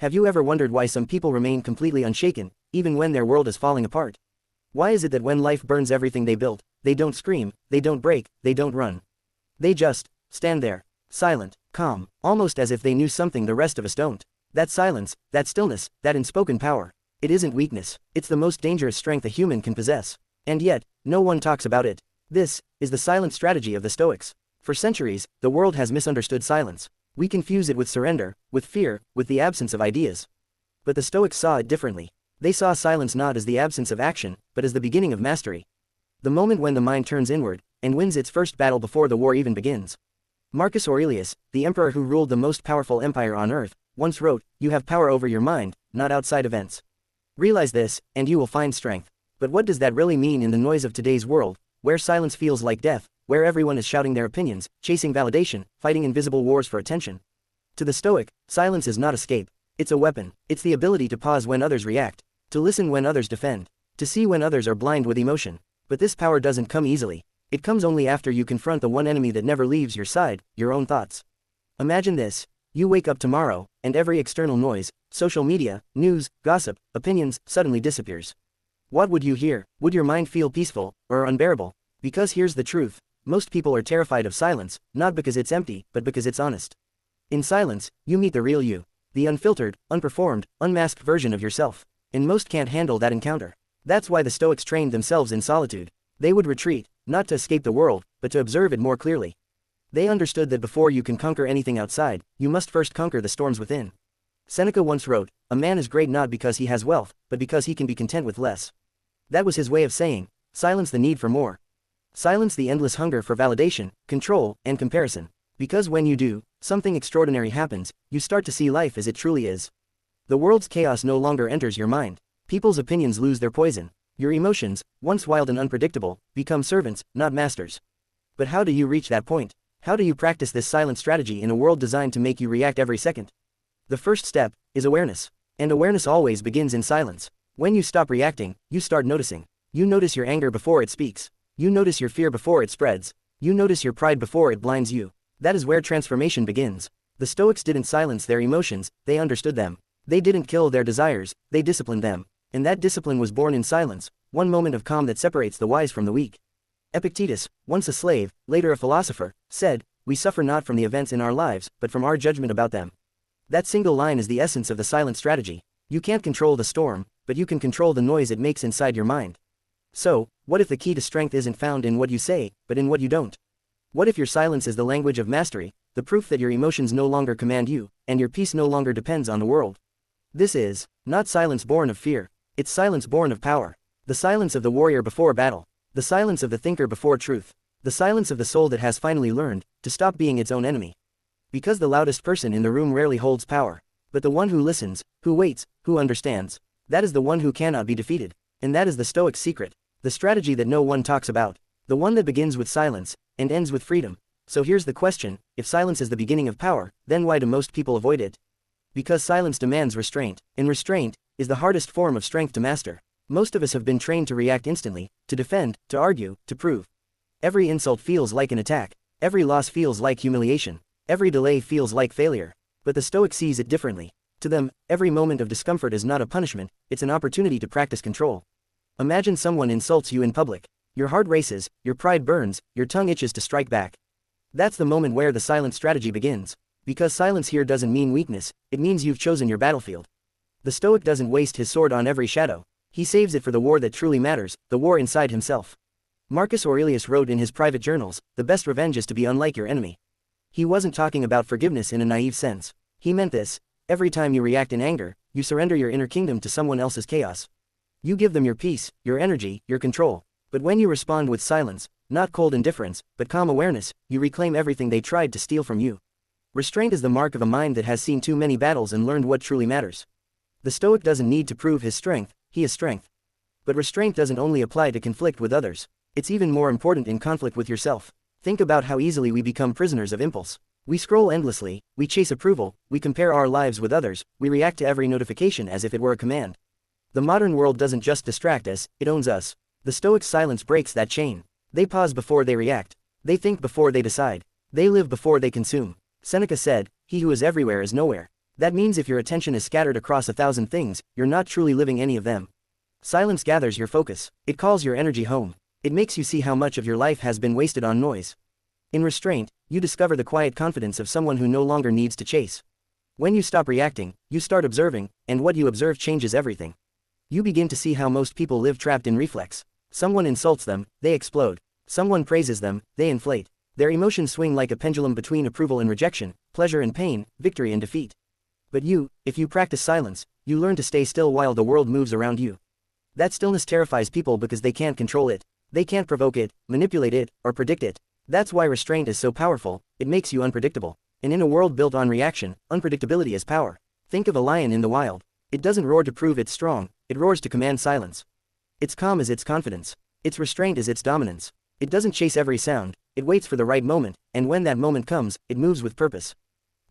Have you ever wondered why some people remain completely unshaken, even when their world is falling apart? Why is it that when life burns everything they built, they don't scream, they don't break, they don't run? They just stand there, silent, calm, almost as if they knew something the rest of us don't. That silence, that stillness, that unspoken power. It isn't weakness, it's the most dangerous strength a human can possess. And yet, no one talks about it. This is the silent strategy of the Stoics. For centuries, the world has misunderstood silence. We confuse it with surrender, with fear, with the absence of ideas. But the Stoics saw it differently. They saw silence not as the absence of action, but as the beginning of mastery. The moment when the mind turns inward, and wins its first battle before the war even begins. Marcus Aurelius, the emperor who ruled the most powerful empire on earth, once wrote, "You have power over your mind, not outside events. Realize this, and you will find strength." But what does that really mean in the noise of today's world, where silence feels like death, where everyone is shouting their opinions, chasing validation, fighting invisible wars for attention? To the Stoic, silence is not escape. It's a weapon. It's the ability to pause when others react, to listen when others defend, to see when others are blind with emotion. But this power doesn't come easily. It comes only after you confront the one enemy that never leaves your side, your own thoughts. Imagine this. You wake up tomorrow, and every external noise, social media, news, gossip, opinions, suddenly disappears. What would you hear? Would your mind feel peaceful, or unbearable? Because here's the truth. Most people are terrified of silence, not because it's empty, but because it's honest. In silence, you meet the real you. The unfiltered, unperformed, unmasked version of yourself. And most can't handle that encounter. That's why the Stoics trained themselves in solitude. They would retreat, not to escape the world, but to observe it more clearly. They understood that before you can conquer anything outside, you must first conquer the storms within. Seneca once wrote, "A man is great not because he has wealth, but because he can be content with less." That was his way of saying, silence the need for more. Silence the endless hunger for validation, control, and comparison. Because when you do, something extraordinary happens, you start to see life as it truly is. The world's chaos no longer enters your mind. People's opinions lose their poison. Your emotions, once wild and unpredictable, become servants, not masters. But how do you reach that point? How do you practice this silent strategy in a world designed to make you react every second? The first step is awareness. And awareness always begins in silence. When you stop reacting, you start noticing. You notice your anger before it speaks. You notice your fear before it spreads. You notice your pride before it blinds you. That is where transformation begins. The Stoics didn't silence their emotions, they understood them. They didn't kill their desires, they disciplined them. And that discipline was born in silence, one moment of calm that separates the wise from the weak. Epictetus, once a slave, later a philosopher, said, "We suffer not from the events in our lives, but from our judgment about them." That single line is the essence of the silent strategy. You can't control the storm, but you can control the noise it makes inside your mind. So, what if the key to strength isn't found in what you say, but in what you don't? What if your silence is the language of mastery, the proof that your emotions no longer command you, and your peace no longer depends on the world? This is not silence born of fear, it's silence born of power. The silence of the warrior before battle, the silence of the thinker before truth, the silence of the soul that has finally learned to stop being its own enemy. Because the loudest person in the room rarely holds power, but the one who listens, who waits, who understands, that is the one who cannot be defeated. And that is the Stoic secret. The strategy that no one talks about. The one that begins with silence, and ends with freedom. So here's the question, if silence is the beginning of power, then why do most people avoid it? Because silence demands restraint, and restraint is the hardest form of strength to master. Most of us have been trained to react instantly, to defend, to argue, to prove. Every insult feels like an attack, every loss feels like humiliation, every delay feels like failure. But the Stoic sees it differently. To them, every moment of discomfort is not a punishment, it's an opportunity to practice control. Imagine someone insults you in public. Your heart races, your pride burns, your tongue itches to strike back. That's the moment where the silent strategy begins. Because silence here doesn't mean weakness, it means you've chosen your battlefield. The Stoic doesn't waste his sword on every shadow. He saves it for the war that truly matters, the war inside himself. Marcus Aurelius wrote in his private journals, "The best revenge is to be unlike your enemy." He wasn't talking about forgiveness in a naive sense. He meant this: every time you react in anger, you surrender your inner kingdom to someone else's chaos. You give them your peace, your energy, your control. But when you respond with silence, not cold indifference, but calm awareness, you reclaim everything they tried to steal from you. Restraint is the mark of a mind that has seen too many battles and learned what truly matters. The Stoic doesn't need to prove his strength, he is strength. But restraint doesn't only apply to conflict with others. It's even more important in conflict with yourself. Think about how easily we become prisoners of impulse. We scroll endlessly, we chase approval, we compare our lives with others, we react to every notification as if it were a command. The modern world doesn't just distract us, it owns us. The Stoic silence breaks that chain. They pause before they react. They think before they decide. They live before they consume. Seneca said, "He who is everywhere is nowhere." That means if your attention is scattered across 1,000 things, you're not truly living any of them. Silence gathers your focus. It calls your energy home. It makes you see how much of your life has been wasted on noise. In restraint, you discover the quiet confidence of someone who no longer needs to chase. When you stop reacting, you start observing, and what you observe changes everything. You begin to see how most people live trapped in reflex. Someone insults them, they explode. Someone praises them, they inflate. Their emotions swing like a pendulum between approval and rejection, pleasure and pain, victory and defeat. But you, if you practice silence, you learn to stay still while the world moves around you. That stillness terrifies people because they can't control it. They can't provoke it, manipulate it, or predict it. That's why restraint is so powerful. It makes you unpredictable. And in a world built on reaction, unpredictability is power. Think of a lion in the wild. It doesn't roar to prove it's strong, it roars to command silence. Its calm is its confidence. Its restraint is its dominance. It doesn't chase every sound, it waits for the right moment, and when that moment comes, it moves with purpose.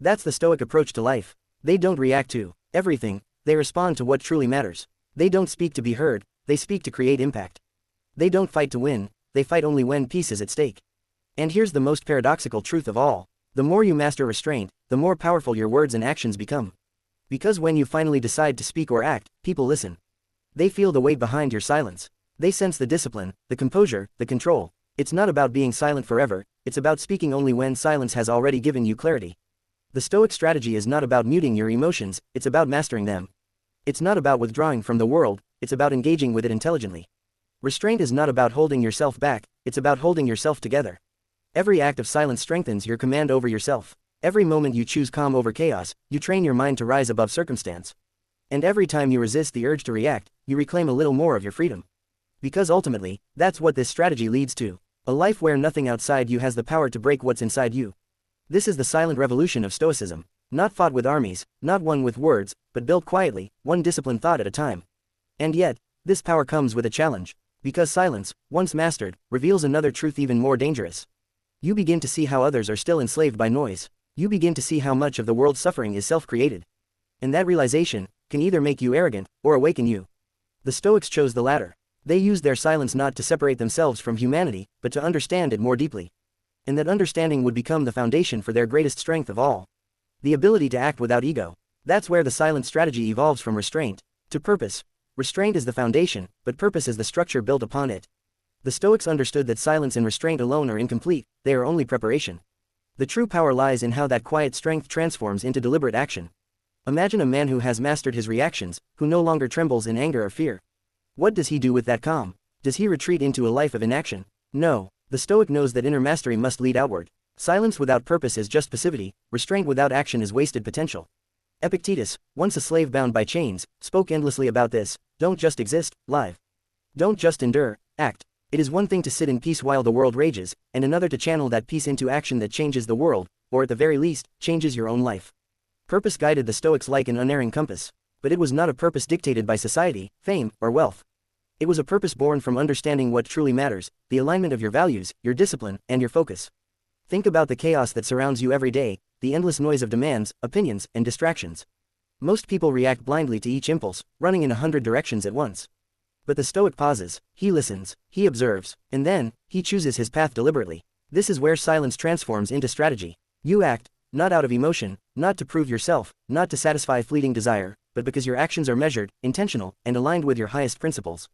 That's the Stoic approach to life. They don't react to everything, they respond to what truly matters. They don't speak to be heard, they speak to create impact. They don't fight to win, they fight only when peace is at stake. And here's the most paradoxical truth of all. The more you master restraint, the more powerful your words and actions become. Because when you finally decide to speak or act, people listen. They feel the weight behind your silence. They sense the discipline, the composure, the control. It's not about being silent forever, it's about speaking only when silence has already given you clarity. The Stoic strategy is not about muting your emotions, it's about mastering them. It's not about withdrawing from the world, it's about engaging with it intelligently. Restraint is not about holding yourself back, it's about holding yourself together. Every act of silence strengthens your command over yourself. Every moment you choose calm over chaos, you train your mind to rise above circumstance. And every time you resist the urge to react, you reclaim a little more of your freedom. Because ultimately, that's what this strategy leads to. A life where nothing outside you has the power to break what's inside you. This is the silent revolution of Stoicism. Not fought with armies, not won with words, but built quietly, one disciplined thought at a time. And yet, this power comes with a challenge. Because silence, once mastered, reveals another truth even more dangerous. You begin to see how others are still enslaved by noise. You begin to see how much of the world's suffering is self-created. And that realization can either make you arrogant, or awaken you. The Stoics chose the latter. They used their silence not to separate themselves from humanity, but to understand it more deeply. And that understanding would become the foundation for their greatest strength of all. The ability to act without ego. That's where the silent strategy evolves from restraint to purpose. Restraint is the foundation, but purpose is the structure built upon it. The Stoics understood that silence and restraint alone are incomplete, they are only preparation. The true power lies in how that quiet strength transforms into deliberate action. Imagine a man who has mastered his reactions, who no longer trembles in anger or fear. What does he do with that calm? Does he retreat into a life of inaction? No. The Stoic knows that inner mastery must lead outward. Silence without purpose is just passivity, restraint without action is wasted potential. Epictetus, once a slave bound by chains, spoke endlessly about this: don't just exist, live. Don't just endure, act. It is one thing to sit in peace while the world rages, and another to channel that peace into action that changes the world, or at the very least, changes your own life. Purpose guided the Stoics like an unerring compass. But it was not a purpose dictated by society, fame, or wealth. It was a purpose born from understanding what truly matters, the alignment of your values, your discipline, and your focus. Think about the chaos that surrounds you every day, the endless noise of demands, opinions, and distractions. Most people react blindly to each impulse, running in 100 directions at once. But the Stoic pauses, he listens, he observes, and then, he chooses his path deliberately. This is where silence transforms into strategy. You act, not out of emotion, not to prove yourself, not to satisfy fleeting desire, but because your actions are measured, intentional, and aligned with your highest principles.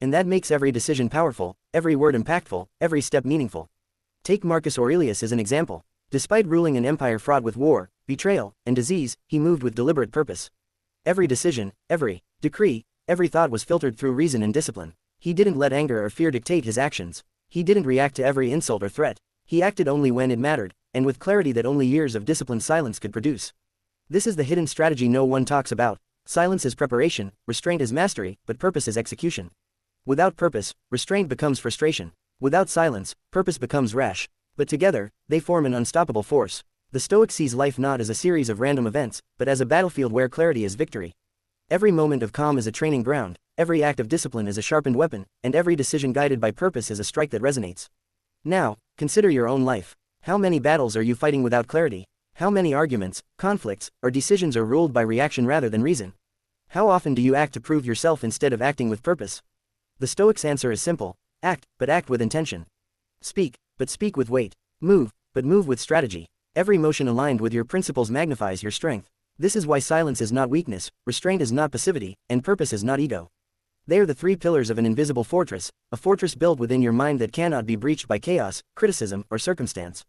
And that makes every decision powerful, every word impactful, every step meaningful. Take Marcus Aurelius as an example. Despite ruling an empire fraught with war, betrayal, and disease, he moved with deliberate purpose. Every decision, every decree, every thought was filtered through reason and discipline. He didn't let anger or fear dictate his actions. He didn't react to every insult or threat. He acted only when it mattered, and with clarity that only years of disciplined silence could produce. This is the hidden strategy no one talks about. Silence is preparation, restraint is mastery, but purpose is execution. Without purpose, restraint becomes frustration. Without silence, purpose becomes rash. But together, they form an unstoppable force. The Stoic sees life not as a series of random events, but as a battlefield where clarity is victory. Every moment of calm is a training ground, every act of discipline is a sharpened weapon, and every decision guided by purpose is a strike that resonates. Now, consider your own life. How many battles are you fighting without clarity? How many arguments, conflicts, or decisions are ruled by reaction rather than reason? How often do you act to prove yourself instead of acting with purpose? The Stoics' answer is simple: act, but act with intention. Speak, but speak with weight. Move, but move with strategy. Every motion aligned with your principles magnifies your strength. This is why silence is not weakness, restraint is not passivity, and purpose is not ego. They are the three pillars of an invisible fortress, a fortress built within your mind that cannot be breached by chaos, criticism, or circumstance.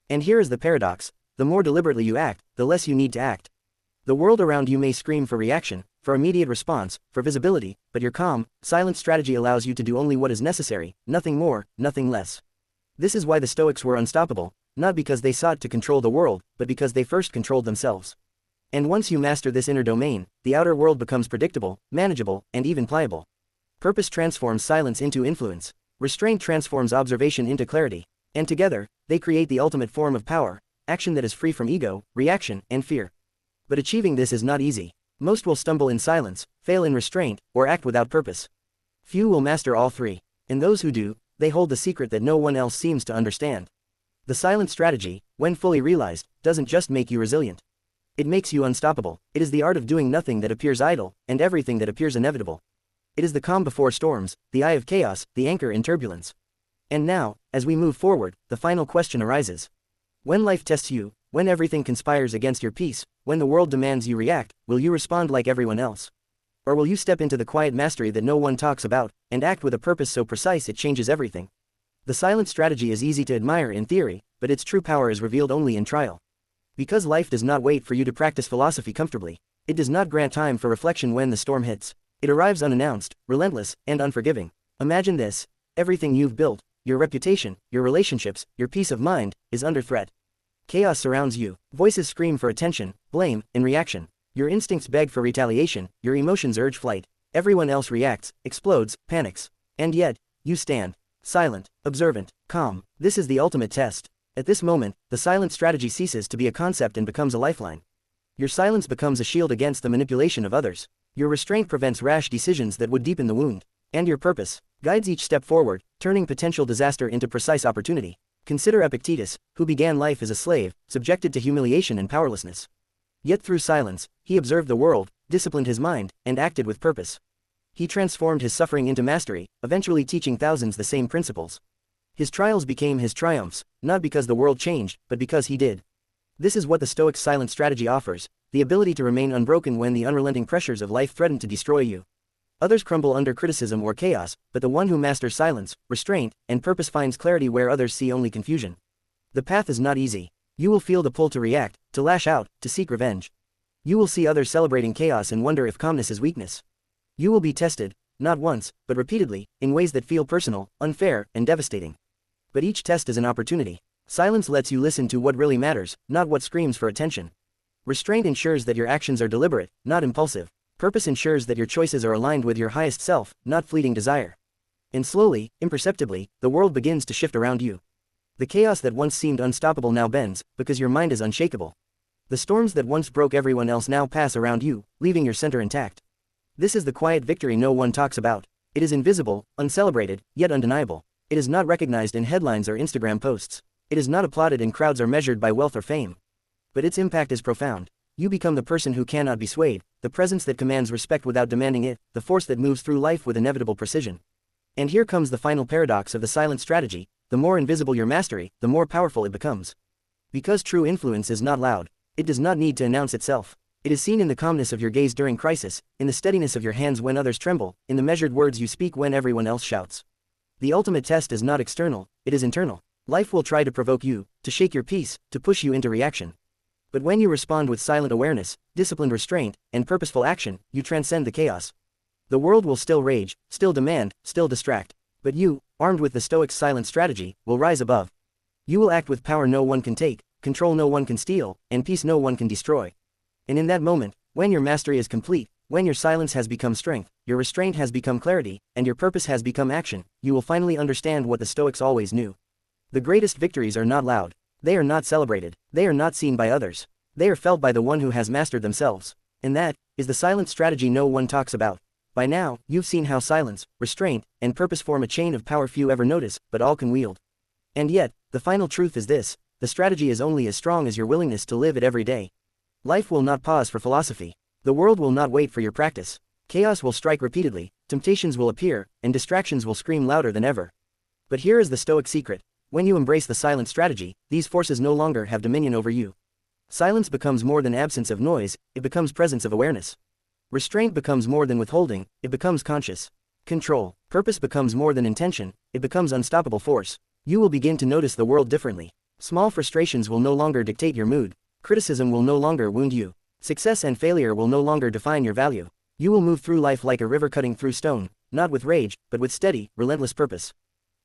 And here is the paradox: the more deliberately you act, the less you need to act. The world around you may scream for reaction, for immediate response, for visibility, but your calm, silent strategy allows you to do only what is necessary, nothing more, nothing less. This is why the Stoics were unstoppable, not because they sought to control the world, but because they first controlled themselves. And once you master this inner domain, the outer world becomes predictable, manageable, and even pliable. Purpose transforms silence into influence. Restraint transforms observation into clarity. And together, they create the ultimate form of power, action that is free from ego, reaction, and fear. But achieving this is not easy. Most will stumble in silence, fail in restraint, or act without purpose. Few will master all three. And those who do, they hold the secret that no one else seems to understand. The silent strategy, when fully realized, doesn't just make you resilient. It makes you unstoppable. It is the art of doing nothing that appears idle, and everything that appears inevitable. It is the calm before storms, the eye of chaos, the anchor in turbulence. And now, as we move forward, the final question arises. When life tests you, when everything conspires against your peace, when the world demands you react, will you respond like everyone else? Or will you step into the quiet mastery that no one talks about, and act with a purpose so precise it changes everything? The silent strategy is easy to admire in theory, but its true power is revealed only in trial. Because life does not wait for you to practice philosophy comfortably. It does not grant time for reflection when the storm hits. It arrives unannounced, relentless, and unforgiving. Imagine this: everything you've built, your reputation, your relationships, your peace of mind, is under threat. Chaos surrounds you. Voices scream for attention, blame, and reaction. Your instincts beg for retaliation, your emotions urge flight. Everyone else reacts, explodes, panics. And yet, you stand. Silent, observant, calm. This is the ultimate test. At this moment, the silent strategy ceases to be a concept and becomes a lifeline. Your silence becomes a shield against the manipulation of others. Your restraint prevents rash decisions that would deepen the wound. And your purpose guides each step forward, turning potential disaster into precise opportunity. Consider Epictetus, who began life as a slave, subjected to humiliation and powerlessness. Yet through silence, he observed the world, disciplined his mind, and acted with purpose. He transformed his suffering into mastery, eventually teaching thousands the same principles. His trials became his triumphs, not because the world changed, but because he did. This is what the Stoics' silent strategy offers: the ability to remain unbroken when the unrelenting pressures of life threaten to destroy you. Others crumble under criticism or chaos, but the one who masters silence, restraint, and purpose finds clarity where others see only confusion. The path is not easy. You will feel the pull to react, to lash out, to seek revenge. You will see others celebrating chaos and wonder if calmness is weakness. You will be tested, not once, but repeatedly, in ways that feel personal, unfair, and devastating. But each test is an opportunity. Silence lets you listen to what really matters, not what screams for attention. Restraint ensures that your actions are deliberate, not impulsive. Purpose ensures that your choices are aligned with your highest self, not fleeting desire. And slowly, imperceptibly, the world begins to shift around you. The chaos that once seemed unstoppable now bends, because your mind is unshakable. The storms that once broke everyone else now pass around you, leaving your center intact. This is the quiet victory no one talks about. It is invisible, uncelebrated, yet undeniable. It is not recognized in headlines or Instagram posts. It is not applauded in crowds or measured by wealth or fame. But its impact is profound. You become the person who cannot be swayed, the presence that commands respect without demanding it, the force that moves through life with inevitable precision. And here comes the final paradox of the silent strategy: the more invisible your mastery, the more powerful it becomes. Because true influence is not loud. It does not need to announce itself. It is seen in the calmness of your gaze during crisis, in the steadiness of your hands when others tremble, in the measured words you speak when everyone else shouts. The ultimate test is not external, it is internal. Life will try to provoke you, to shake your peace, to push you into reaction. But when you respond with silent awareness, disciplined restraint, and purposeful action, you transcend the chaos. The world will still rage, still demand, still distract. But you, armed with the Stoics' silent strategy, will rise above. You will act with power no one can take, control no one can steal, and peace no one can destroy. And in that moment, when your mastery is complete, when your silence has become strength, your restraint has become clarity, and your purpose has become action, you will finally understand what the Stoics always knew. The greatest victories are not loud. They are not celebrated. They are not seen by others. They are felt by the one who has mastered themselves. And that is the silent strategy no one talks about. By now, you've seen how silence, restraint, and purpose form a chain of power few ever notice, but all can wield. And yet, the final truth is this: the strategy is only as strong as your willingness to live it every day. Life will not pause for philosophy. The world will not wait for your practice. Chaos will strike repeatedly, temptations will appear, and distractions will scream louder than ever. But here is the Stoic secret: when you embrace the silent strategy, these forces no longer have dominion over you. Silence becomes more than absence of noise, it becomes presence of awareness. Restraint becomes more than withholding, it becomes conscious control. Purpose becomes more than intention, it becomes unstoppable force. You will begin to notice the world differently. Small frustrations will no longer dictate your mood. Criticism will no longer wound you. Success and failure will no longer define your value. You will move through life like a river cutting through stone, not with rage, but with steady, relentless purpose.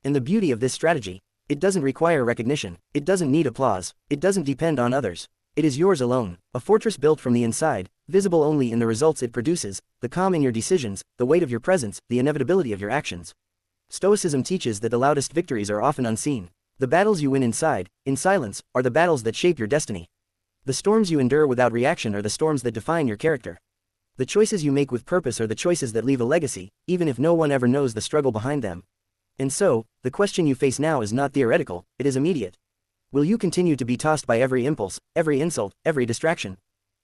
And the beauty of this strategy, it doesn't require recognition, it doesn't need applause, it doesn't depend on others. It is yours alone, a fortress built from the inside, visible only in the results it produces, the calm in your decisions, the weight of your presence, the inevitability of your actions. Stoicism teaches that the loudest victories are often unseen. The battles you win inside, in silence, are the battles that shape your destiny. The storms you endure without reaction are the storms that define your character. The choices you make with purpose are the choices that leave a legacy, even if no one ever knows the struggle behind them. And so, the question you face now is not theoretical, it is immediate. Will you continue to be tossed by every impulse, every insult, every distraction?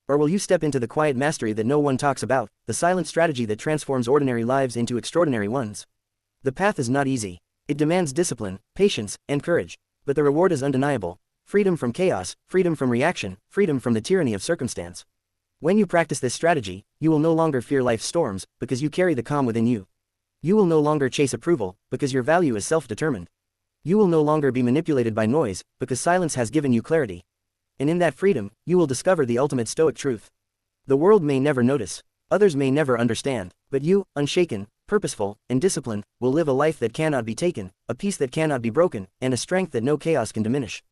Or will you step into the quiet mastery that no one talks about, the silent strategy that transforms ordinary lives into extraordinary ones? The path is not easy. It demands discipline, patience, and courage. But the reward is undeniable. Freedom from chaos, freedom from reaction, freedom from the tyranny of circumstance. When you practice this strategy, you will no longer fear life's storms, because you carry the calm within you. You will no longer chase approval, because your value is self-determined. You will no longer be manipulated by noise, because silence has given you clarity. And in that freedom, you will discover the ultimate Stoic truth. The world may never notice, others may never understand, but you, unshaken, purposeful, and disciplined, will live a life that cannot be taken, a peace that cannot be broken, and a strength that no chaos can diminish.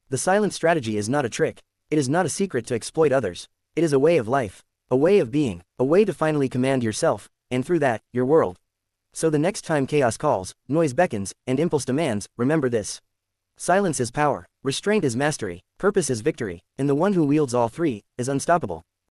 The silent strategy is not a trick. It is not a secret to exploit others. It is a way of life, a way of being, a way to finally command yourself, and through that, your world. So the next time chaos calls, noise beckons, and impulse demands, remember this. Silence is power, restraint is mastery, purpose is victory, and the one who wields all three is unstoppable.